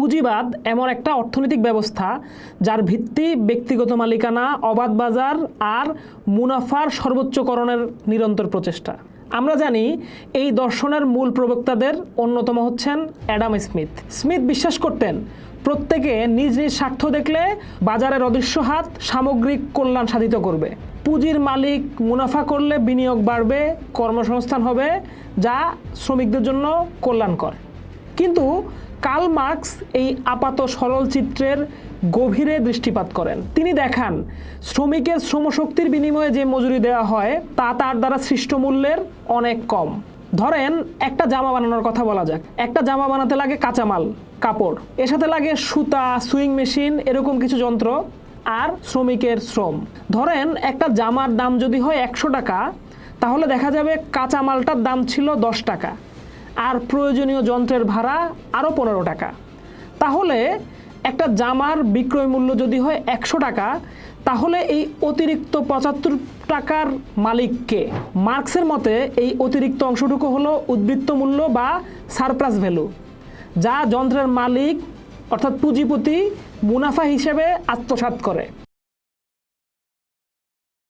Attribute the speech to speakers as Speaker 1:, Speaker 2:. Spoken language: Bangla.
Speaker 1: পুঁজিবাদ এমন একটা অর্থনৈতিক ব্যবস্থা যার ভিত্তি ব্যক্তিগত মালিকানা, অবাধ বাজার আর মুনাফার সর্বোচ্চকরণের নিরন্তর প্রচেষ্টা। আমরা জানি এই দর্শনের মূল প্রবক্তাদের অন্যতম হচ্ছেন অ্যাডাম স্মিথ। স্মিথ বিশ্বাস করতেন প্রত্যেকে নিজ নিজ স্বার্থ দেখলে বাজারের অদৃশ্য হাত সামগ্রিক কল্যাণ সাধিত করবে। পুঁজির মালিক মুনাফা করলে বিনিয়োগ বাড়বে, কর্মসংস্থান হবে, যা শ্রমিকদের জন্য কল্যাণকর। কিন্তু কার্ল মার্কস এই আপাত সরল চিত্রের গভীরে দৃষ্টিপাত করেন। তিনি দেখান শ্রমিকের শ্রমশক্তির বিনিময়ে যে মজুরি দেওয়া হয় তা তার দ্বারা সৃষ্ট মূল্যের অনেক কম। ধরেন একটা জামা বানানোর কথা বলা যাক। একটা জামা বানাতে লাগে কাঁচামাল, কাপড়, এর সাথে লাগে সুতা, সুইং মেশিন, এরকম কিছু যন্ত্র আর শ্রমিকের শ্রম। ধরেন একটা জামার দাম যদি হয় 100 টাকা, তাহলে দেখা যাবে কাঁচামালটার দাম ছিল 10 টাকা আর প্রয়োজনীয় যন্ত্রের ভাড়া আরও 15 টাকা। তাহলে একটা জামার বিক্রয় মূল্য যদি হয় 100 টাকা, তাহলে এই অতিরিক্ত 75 টাকার মালিককে? মার্কসের মতে এই অতিরিক্ত অংশটুকু হলো উদ্বৃত্ত মূল্য বা সারপ্লাস ভ্যালু, যা যন্ত্রের মালিক অর্থাৎ পুঁজিপতি মুনাফা হিসেবে আত্মসাৎ করে।